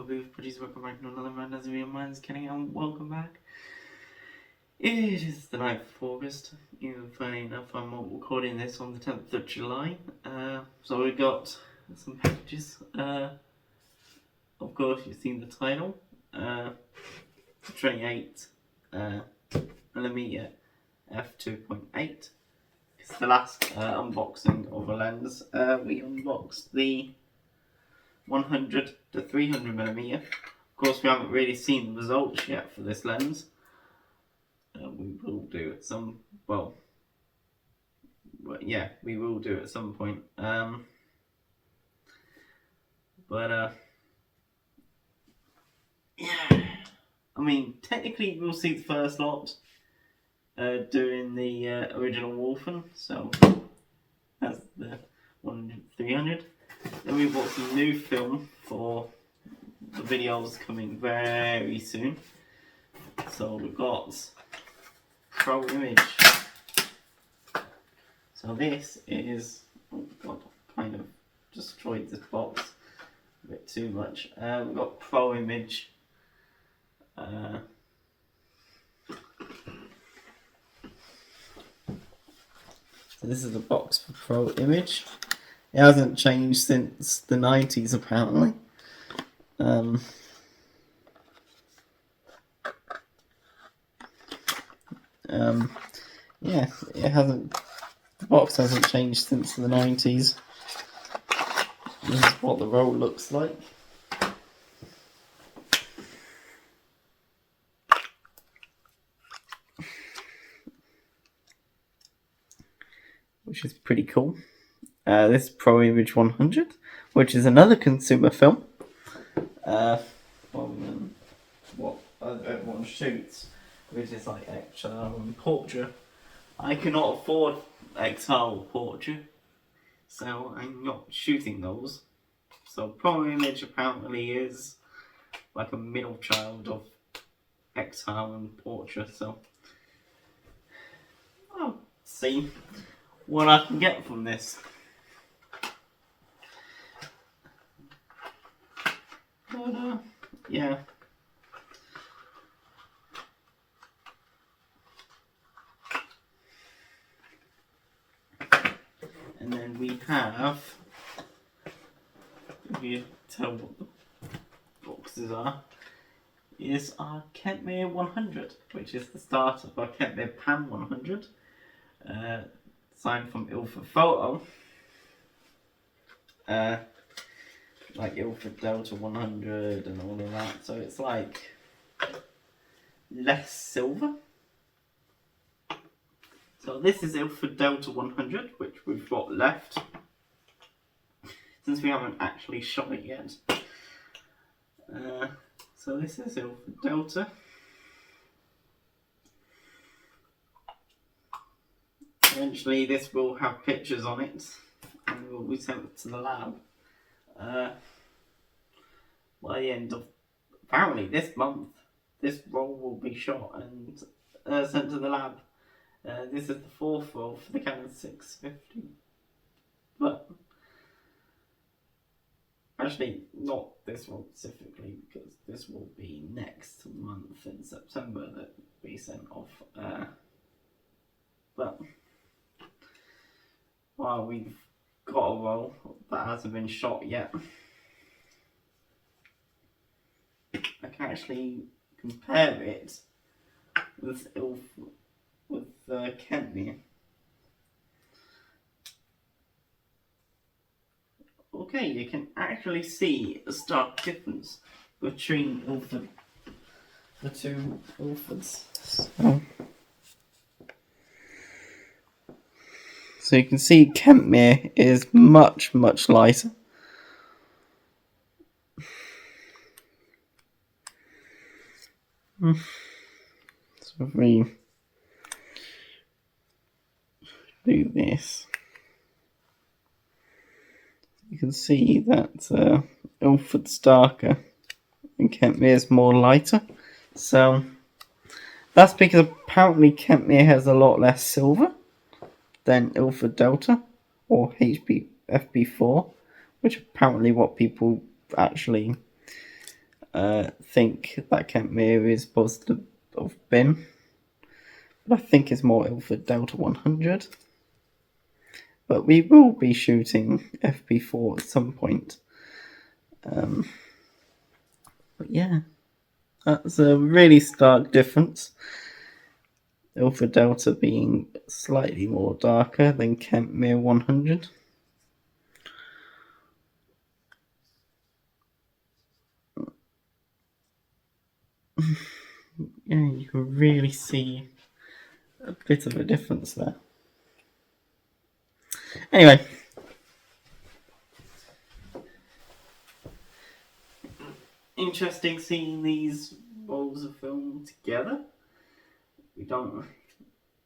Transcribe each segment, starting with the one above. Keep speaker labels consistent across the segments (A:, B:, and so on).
A: everybody's welcome back to another Randoms Video. Mine's Kenny and welcome back. It is the 9th of August. Even funny enough, I'm recording this on the 10th of July. So we got some packages. Of course, you've seen the title. 28 mm f2.8. It's the last unboxing of a lens. We unboxed the 100 to 300 mm. Of course, we haven't really seen the results yet for this lens. We will do at some, well, yeah, we will do at some point. Yeah, I mean, technically we'll see the first lot doing the original Wolfen, so that's the 100 300. Then we bought some new film for the videos coming very soon. So we've got Pro Image. So this is, oh god, kind of destroyed this box a bit too much. We've got Pro Image. So this is the box for Pro Image. It hasn't changed since the 90s apparently. Yeah, it hasn't. The box hasn't changed since the 90s. This is what the roll looks like. Which is pretty cool. This is Pro Image 100, which is another consumer film. From what everyone shoots, which is like XR and portrait. I cannot afford XR or portrait, so I'm not shooting those. So Pro Image apparently is like a middle child of XR and portrait, so I'll see what I can get from this. But yeah. And then we have, if you tell what the boxes are, is our Canon 100, which is the start of our Canon Pan 100. Signed from Ilford Photo. Like Ilford Delta 100 and all of that. So it's like less silver. So this is Ilford Delta 100, which we've got left, since we haven't actually shot it yet. So this is Ilford Delta. Eventually this will have pictures on it, and will be sent to the lab. By the end of, apparently this month, this roll will be shot and sent to the lab. This is the 4th roll for the Canon 650, but actually not this one specifically, because this will be next month in September that will be sent off. But while we've got a roll that hasn't been shot yet, I can actually compare it with Canon. Okay, you can actually see a stark difference between the two Ilfords. So you can see Canon is much lighter. So if we do this, you can see that Ilford's darker and Canon is more lighter. So that's because apparently Canon has a lot less silver than Ilford Delta or FP4, which apparently what people actually think that Canon EOS is positive of bin, but I think it's more Ilford Delta 100. But we will be shooting FP4 at some point. But yeah, that's a really stark difference. Ilford Delta being slightly more darker than Canon 100. Yeah, you can really see a bit of a difference there. Anyway, interesting seeing these rolls of film together.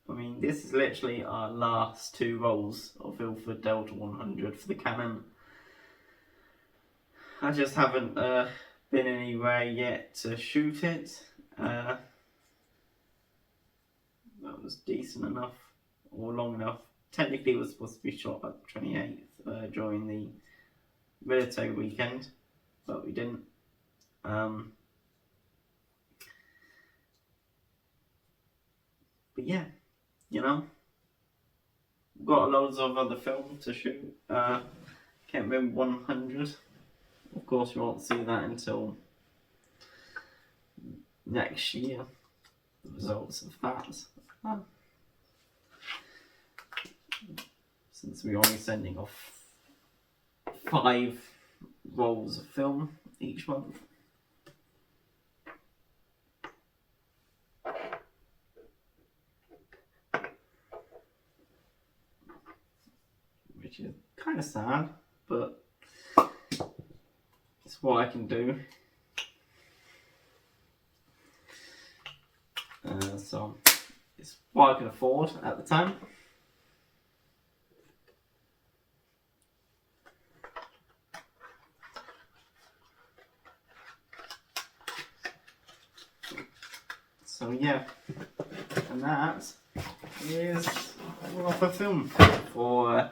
A: I mean, this is literally our last 2 rolls of Ilford Delta 100 for the Canon. I just haven't been anywhere yet to shoot it. That was decent enough, or long enough. Technically it was supposed to be shot at the 28th during the military weekend, but we didn't. But yeah, you know, got loads of other film to shoot. Can't remember 100. Of course, you won't see that until next year. The results of that. Since we're only sending off 5 rolls of film each month. Which is kind of sad, but it's what I can do. So it's what I can afford at the time. So yeah, and that is all off a film for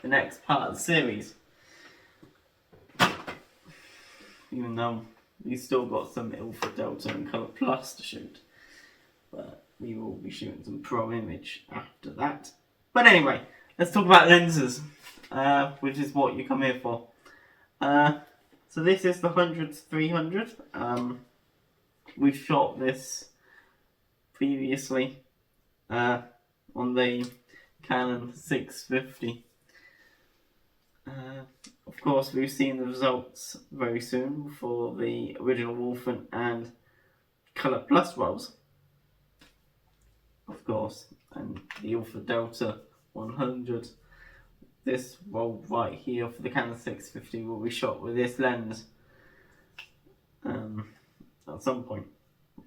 A: the next part of the series. Even though we've still got some Ilford Delta and Colour Plus to shoot. But we will be shooting some Pro Image after that. But anyway, let's talk about lenses, which is what you come here for. So this is the 100-300. We've shot this previously on the Canon 650. Of course, we've seen the results very soon for the original Wolfen and Colour Plus rolls. Of course, and the Ilford Delta 100. This roll right here for the Canon 650 will be shot with this lens at some point.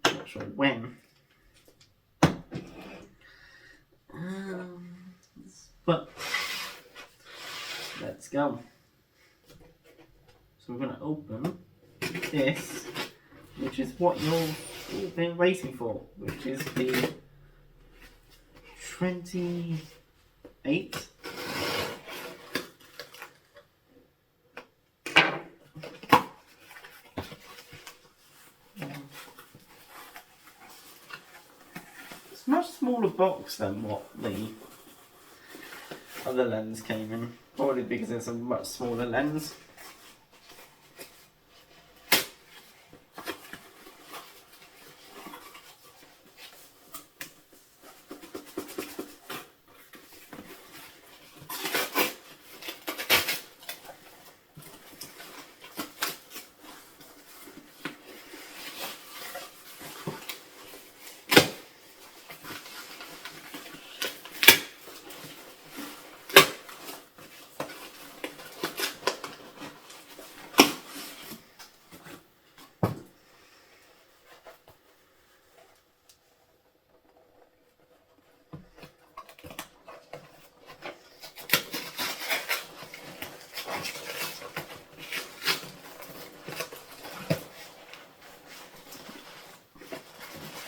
A: I'm not sure when. But let's go. So we're going to open this, which is what you've been waiting for, which is the 28. It's a much smaller box than what the other lens came in, probably because it's a much smaller lens.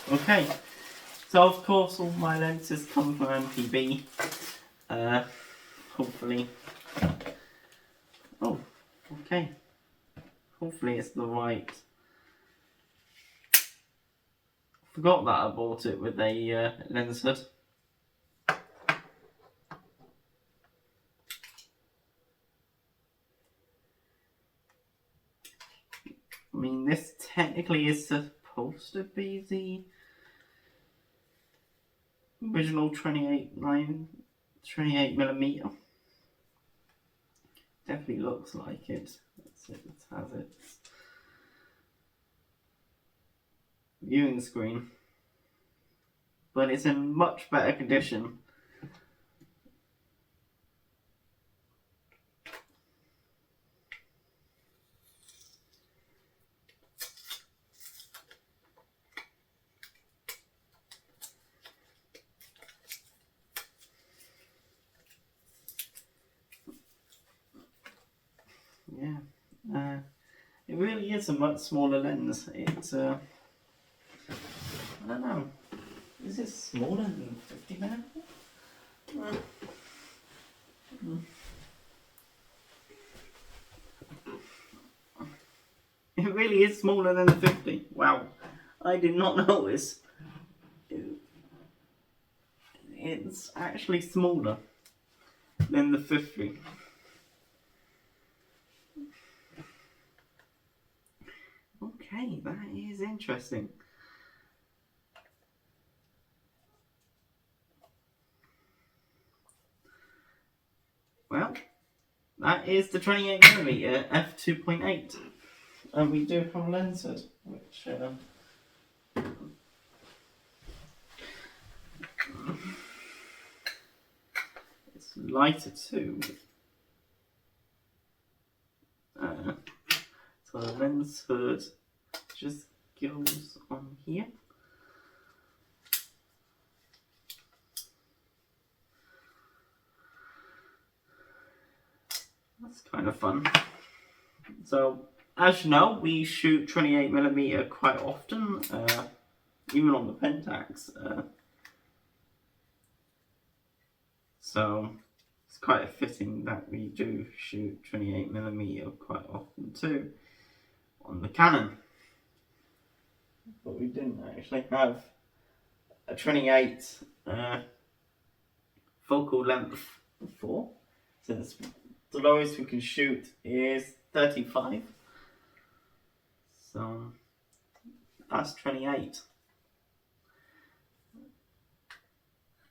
A: Okay, so of course all my lenses come from MPB. Hopefully, oh, okay. Hopefully it's the right forgot that I bought it with a lens hood. I mean, this technically is supposed to be the original 28mm. Definitely looks like it. It has its viewing screen, but it's in much better condition. Yeah, it really is a much smaller lens. It's I don't know. Is it smaller than 50mm? It really is smaller than the 50. Wow, I did not notice. It's actually smaller than the 50. Okay, that is interesting. Well, that is the 28mm f2.8. And we do have a lens hood, which it's lighter too. So the lens hood just goes on here. That's kind of fun. So, as you know, we shoot 28mm quite often, even on the Pentax. So, it's quite fitting that we do shoot 28mm quite often too on the Canon. But we didn't actually have a 28 focal length before, since the lowest we can shoot is 35. So that's 28.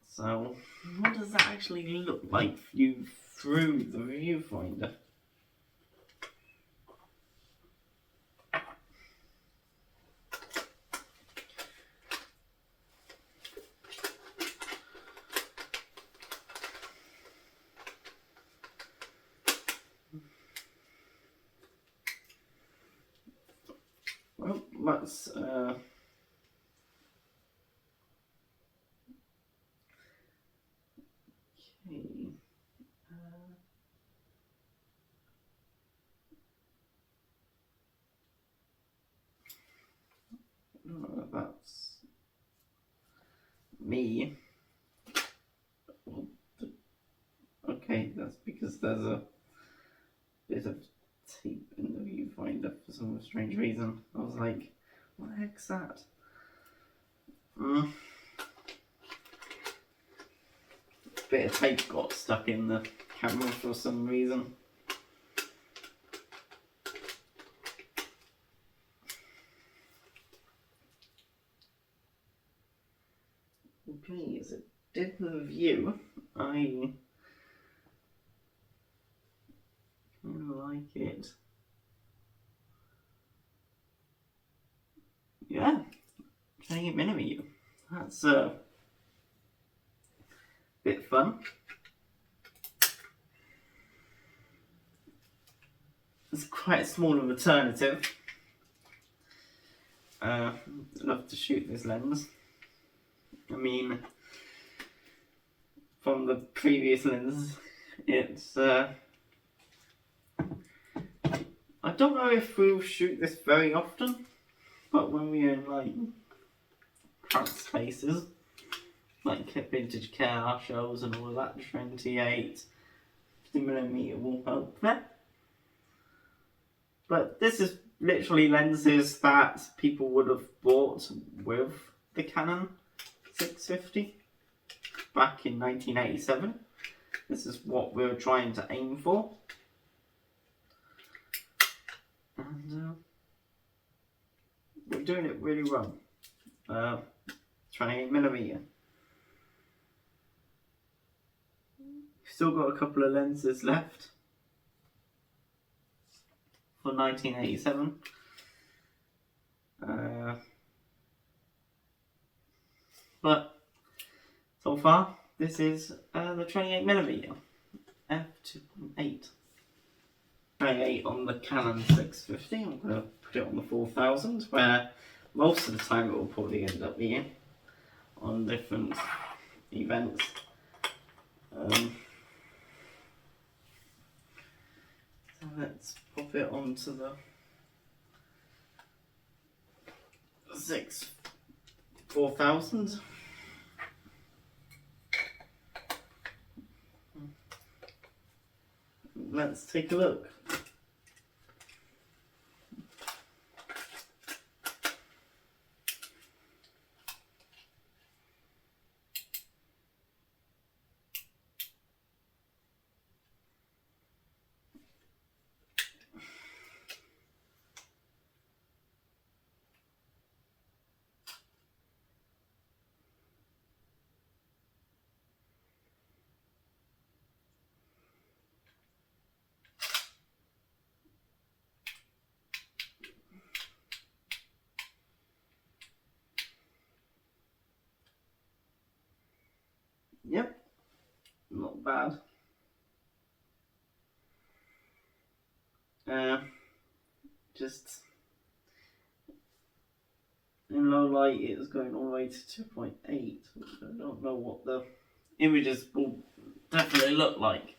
A: So what does that actually look like through the viewfinder? Well, let's that's me. Okay, that's because there's a bit of tape in the viewfinder for some strange reason. I was like, what the heck's that? Bit of tape got stuck in the camera for some reason. Okay, as a depth of view, I kind of like it. Yeah, 28mm. That's a bit fun. It's quite a small alternative. I'd love to shoot this lens. I mean, from the previous lens, it's I don't know if we'll shoot this very often, but when we're in like crowd spaces, like vintage car shows and all of that, 50mm will help there. But this is literally lenses that people would have bought with the Canon 650 back in 1987. This is what we were trying to aim for. And we're doing it really well. 28mm. Still got a couple of lenses left for 1987. But so far, this is the 28mm f2.8. 28 on the Canon 650. I'm going to put it on the 4000, where most of the time it will probably end up being on different events. So let's pop it onto the 4000. Let's take a look. Yep, not bad. Just in low light it's going all the way to 2.8. I don't know what the images will definitely look like.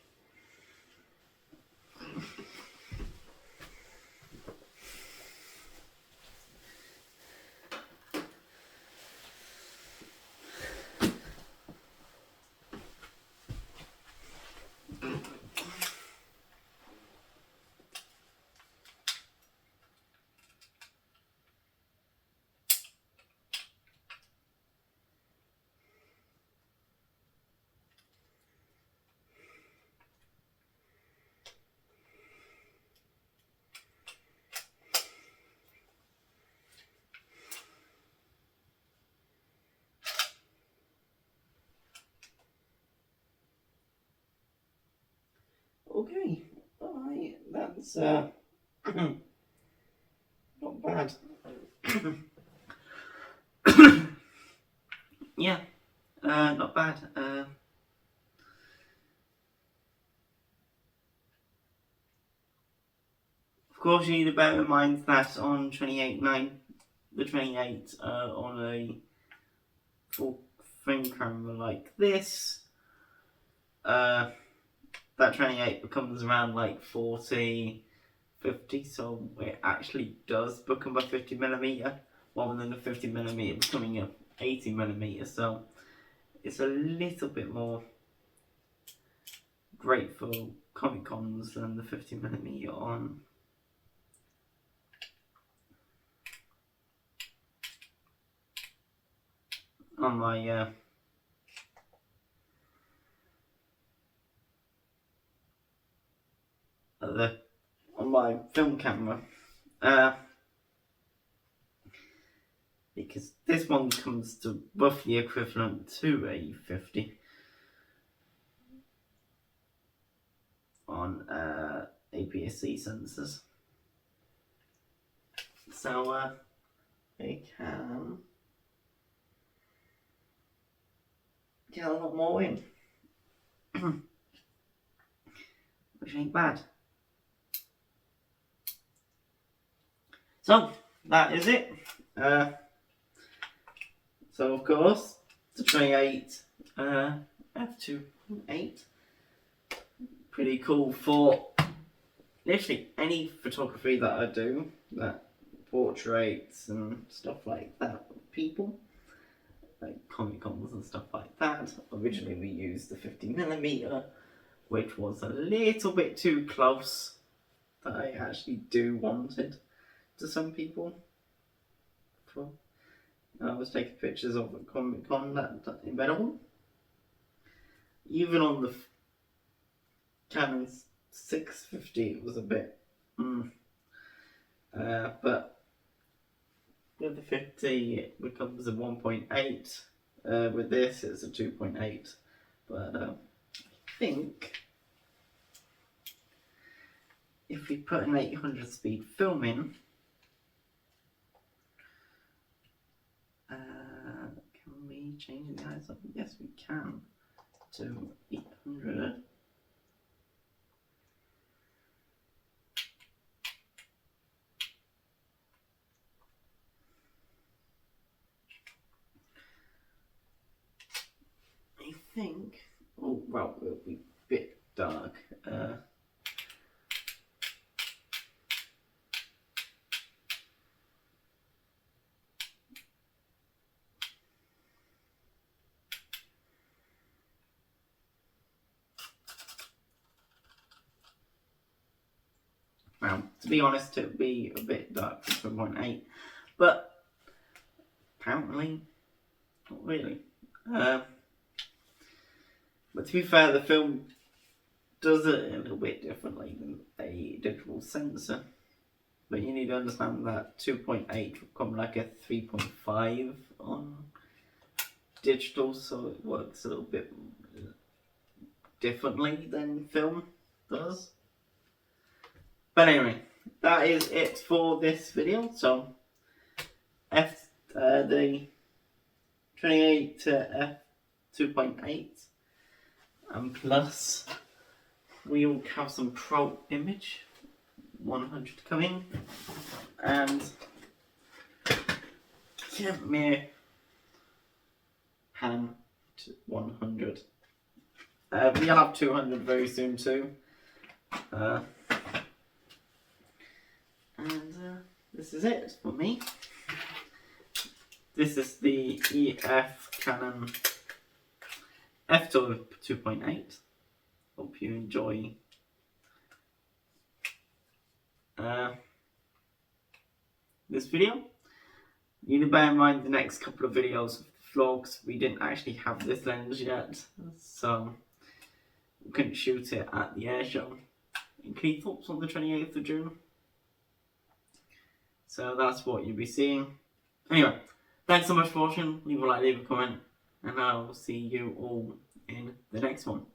A: Okay, alright, that's not bad. Yeah, not bad. Of course, you need to bear in mind that on the 28 on a full frame camera like this, that 28 becomes around like 40, 50, so it actually does become a 50mm rather than a 50mm becoming a 80mm, so it's a little bit more great for Comic Cons than the 50mm on my on my film camera, because this one comes to roughly equivalent to a 50 on APS-C sensors, so it can get a lot more in, which ain't bad. So that is it. So of course the 28 f2.8, pretty cool for literally any photography that I do, that portraits and stuff like that, people like Comic Cons and stuff like that. Originally we used the 50mm, which was a little bit too close that I actually do wanted to some people for I was taking pictures of at Comic Con that incredible. Even on the Canon 650 it was a bit but with the 50 it becomes a 1.8. With this it's a 2.8, but I think if we put an 800 speed film in, can we change the ISO? Yes, we can, to 800. I think, oh well, it'll be a bit dark. Well, to be honest, it would be a bit dark for 2.8, but apparently not really. But to be fair, the film does it a little bit differently than a digital sensor. But you need to understand that 2.8 will come like a 3.5 on digital, so it works a little bit differently than film does. But anyway, that is it for this video. So the 28 to f2.8, and plus we will have some Pro Image 100 coming, and Camera Pan 100. We'll have 200 very soon too. This is it for me. This is the EF Canon Ef 2.8. Hope you enjoy this video. You need to bear in mind the next couple of videos of the vlogs, we didn't actually have this lens yet, so we couldn't shoot it at the air show in Cleethorpes on the 28th of June. So that's what you'll be seeing. Anyway, thanks so much for watching. Leave a like, leave a comment, and I'll see you all in the next one.